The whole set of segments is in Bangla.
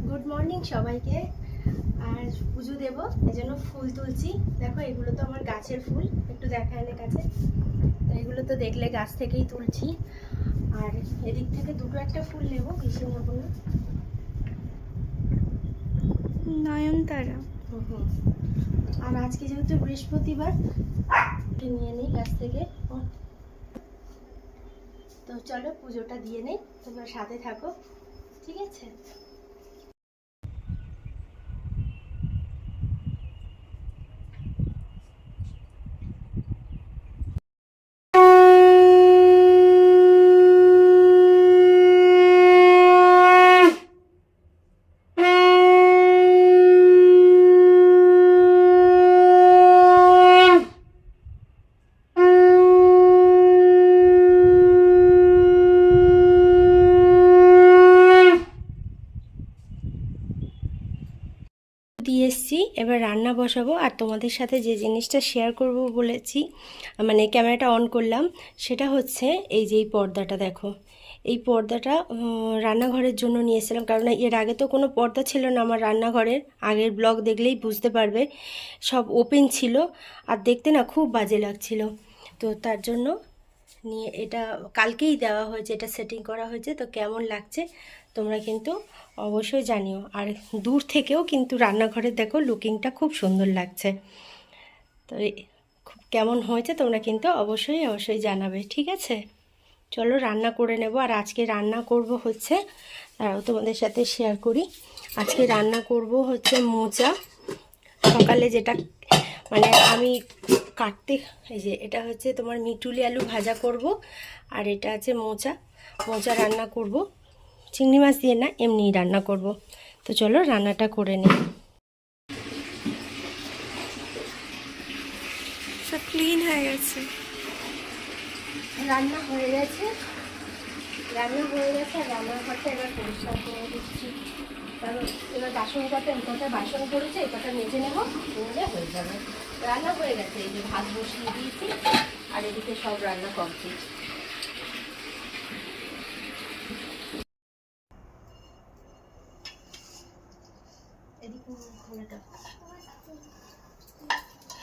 গুড মর্নিং সবাইকে। আর পুজো দেব, এই জন্য ফুল তুলছি। দেখো এগুলো তো আমার গাছের ফুল, একটু দেখা এনে কাছে। তো এগুলো তো দেখলে গাছ থেকেই তুলছি। আর এদিক থেকে দুটো একটা ফুল নেব, বেশি নেবো না। নয়নতারা। আর আজকে যেহেতু বৃহস্পতিবার, নিয়ে নিই গাছ থেকে। তো চলো পুজোটা দিয়ে নেই, তোমরা সাথে থাকো, ঠিক আছে? দিয়ে এসছি, এবার রান্না বসাবো। আর তোমাদের সাথে যে জিনিসটা শেয়ার করব বলেছি, মানে ক্যামেরাটা অন করলাম, সেটা হচ্ছে এই যে এই পর্দাটা। দেখো এই পর্দাটা রান্নাঘরের জন্য নিয়ে এসেছিলাম, কারণ এর আগে তো কোনো পর্দা ছিল না আমার রান্নাঘরের। আগের ব্লগ দেখলেই বুঝতে পারবে, সব ওপেন ছিল আর দেখতে না খুব বাজে লাগছিল। তো তার জন্য নিয়ে এটা কালকেই দেওয়া হয়েছে, এটা সেটিং করা হয়েছে। তো কেমন লাগছে তোমরা কিন্তু অবশ্যই জানিও। আর দূর থেকেও কিন্তু রান্নাঘরের দেখো লুকিংটা খুব সুন্দর লাগছে। তো খুব কেমন হয়েছে তোমরা কিন্তু অবশ্যই অবশ্যই জানাবে, ঠিক আছে? চলো রান্না করে নেব। আর আজকে রান্না করব হচ্ছে, তারাও তোমাদের সাথে শেয়ার করি। আজকে রান্না করব হচ্ছে মোচা। সকালে যেটা মানে আমি কাটতে, এই যে এটা হচ্ছে তোমার মিটুলি আলু ভাজা করব। আর এটা আছে মোচা, মোচা রান্না করব। চিংড়ি মাছ দিয়ে না, এমনিই রান্না করব। তো চলো রান্নাটা করে নিই। সব ক্লিন হয়ে গেছে। রান্না হয়ে গেছে, রান্না হয়ে গেছে। আর রান্নাঘরটা এবার পরিষ্কার করে দিচ্ছি, কারণ এবার বাসন কটা বাসন পড়েছে, এই কটা মেজে নেবো, নিলে হয়ে যাবে। রান্না হয়ে গেছে, এই যে ভাত বসিয়ে দিয়েছি আর এদিকে সব রান্না কমপ্লিট।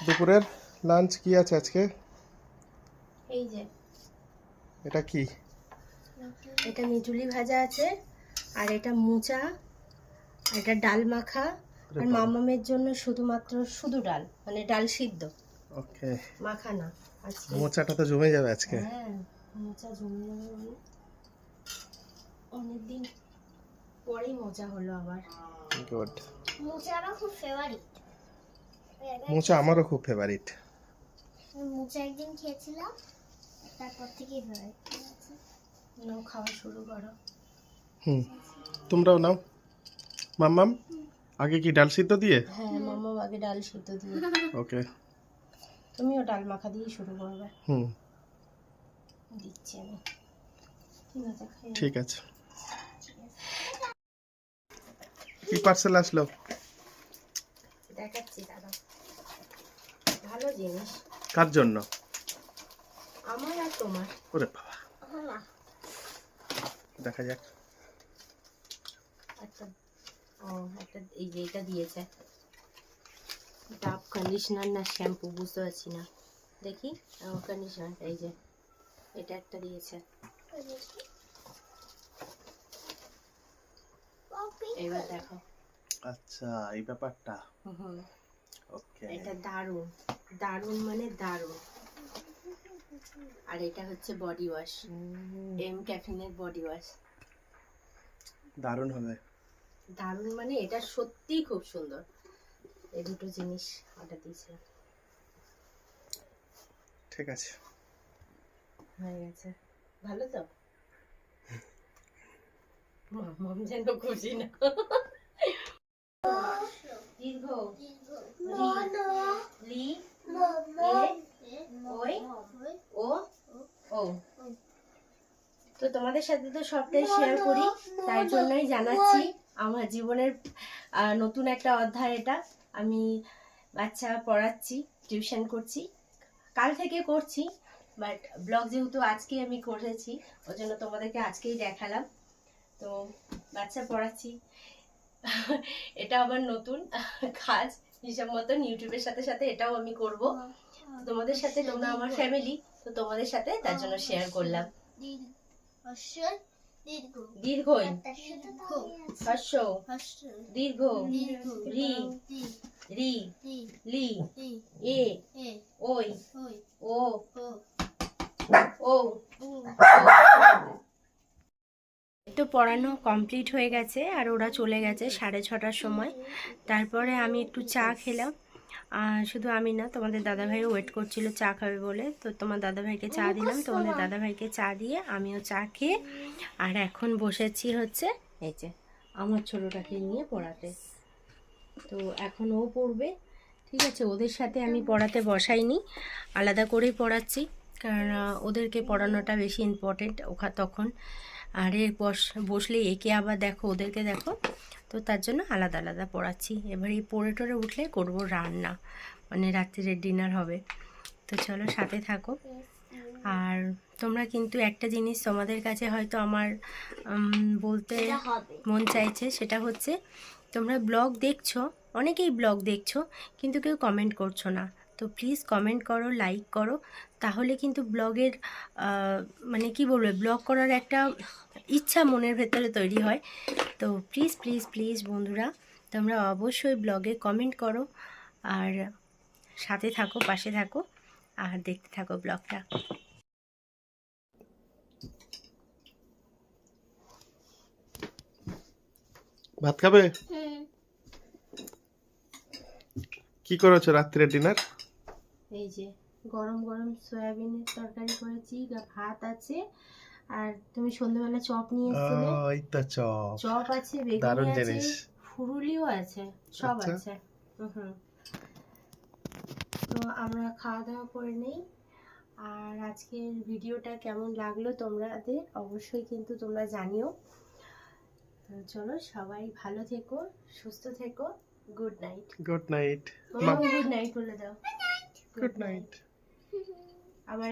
দুপুরের লাঞ্চ কি আছে আজকে? এই যে এটা কি? এটা মিটুলি ভাজা আছে, আর এটা মোচা, আর এটা ডাল মাখা। আর মামামের জন্য শুধু ডাল, মানে ডাল সিদ্ধ, ওকে। মাখা না। আজকে মোচাটা তো জমে যাবে আজকে। হ্যাঁ, মোচা জমে যাবে, মানে অনেকদিন পরেই মোচা হলো আবার। গুড। মোচা আমার খুব ফেভারিট। মোচা আমারও খুব ফেভারিট। মোচা একদিন খেয়েছিলাম, তারপর থেকেই ফেভারিট। নাও খাওয়া শুরু করো। তোমরাও নাও। মাম্মাম আগে কি ডাল সিদ্ধ দিয়ে? হ্যাঁ, মামাম আগে ডাল সিদ্ধ দিয়ে। ওকে। তুমিও ডাল মাখা দিয়ে শুরু করবে। দিচ্ছি আমি। ঠিক আছে। কি পার্সেল আসলো? দেখাচ্ছি দাদা, ভালো জিনিস। কার জন্য? আমার আর তোমার। ওরে বাবা, দেখা যাক। একটা একটা এই যে এটা দিয়েছে, ডাব কন্ডিশনার না শ্যাম্পু বুঝতে পারছি না। দেখি কন্ডিশনার, এই যে এটা একটা দিয়েছে। এবার দেখো। আচ্ছা, এই ব্যাপারটা। ওকে। এটা দারুণ, দারুণ মানে দারুণ। আর এটা হচ্ছে বডি ওয়াশ, এম ক্যাফিনের বডি ওয়াশ। দারুণ হবে। দারুণ মানে এটা সত্যিই খুব সুন্দর। এই দুটো জিনিস অর্ডার দিয়েছিলাম। ঠিক আছে, হয়ে গেছে। ভালো তো? মাম যেন খুশি না। দীর্ঘ লি এ ওই ও ও। তো তোমাদের সাথে তো সবটাই শেয়ার করি, তাই জন্যই জানাচ্ছি আমার জীবনের নতুন একটা অধ্যায় এটা। আমি বাচ্চা পড়াচ্ছি, টিউশন করছি, কাল থেকে করছি, বাট ব্লগ যেহেতু আজকে আমি করেছি, ওই জন্য তোমাদেরকে আজকেই দেখালাম। তো বাচ্চা পড়াচ্ছি, এটা আবার নতুন কাজ হিসাব মতন ইউটিউবের সাথে সাথে এটাও আমি করব। তোমাদের সাথে, তোমরা আমার ফ্যামিলি, তো তোমাদের সাথে তার জন্য শেয়ার করলাম। দীর্ঘই, হর্ষ, দীর্ঘ, রি, রি, লি, এ, ওই, ও, ও। তো পড়ানো কমপ্লিট হয়ে গেছে আর ওরা চলে গেছে 6:30টার সময়। তারপরে আমি একটু চা খেলাম, শুধু আমি না, তোমাদের দাদাভাইও ওয়েট করছিল চা খাবে বলে, তো তোমার দাদাভাইকে চা দিলাম, তোমাদের দাদাভাইকে চা দিয়ে আমিও চা খেয়ে আর এখন বসেছি হচ্ছে এই যে আমার ছোটোটাকে নিয়ে পড়াতে। তো এখন ও পড়বে, ঠিক আছে। ওদের সাথে আমি পড়াতে বসাইনি, আলাদা করেই পড়াচ্ছি, কারণ ওদেরকে পড়ানোটা বেশি ইম্পর্টেন্ট তখন। আর বসলে একে আবার দেখো, ওদেরকে দেখো, তো তার জন্য আলাদা আলাদা পড়াচ্ছি। এবার এই পড়ে টরে উঠলে করবো রান্না, মানে রাত্রিরের ডিনার হবে। তো চলো সাথে থাকো। আর তোমরা কিন্তু একটা জিনিস তোমাদের কাছে হয়তো আমার বলতে মন চাইছে, সেটা হচ্ছে তোমরা ব্লগ দেখছো, অনেকেই ব্লগ দেখছো, কিন্তু কেউ কমেন্ট করছো না। তো প্লিজ কমেন্ট করো, লাইক করো, তাহলে কিন্তু ব্লগের মানে কি বলবো, ব্লগ করার একটা ইচ্ছা মনের ভেতরে তৈরি হয়। তো প্লিজ প্লিজ প্লিজ বন্ধুরা, তোমরা অবশ্যই ব্লগে কমেন্ট করো আর সাথে থাকো, পাশে থাকো আর দেখতে থাকো ব্লগটা। ভাত খাবে? কি করেছো রাত্রে ডিনার? এই যে গরম গরম সয়াবিনের তরকারি করেছি, ভাত আছে, আর তুমি সন্ধ্যাবেলা চপ নিয়ে এসেছিলে। এই তো চপ। চপ আছে, দারুণ বেগুনি আছে, জিনিস। ফুরুলিও আছে, সব আচ্ছা। আছে। তো আমরা খাওয়া দাওয়া করে নেই। আর আজকের ভিডিওটা কেমন লাগলো তোমাদের অবশ্যই কিন্তু তোমরা জানিও। তো চলো সবাই ভালো থেকো, সুস্থ থেকো। Good night. Good night. Good night বলে দাও। Good night.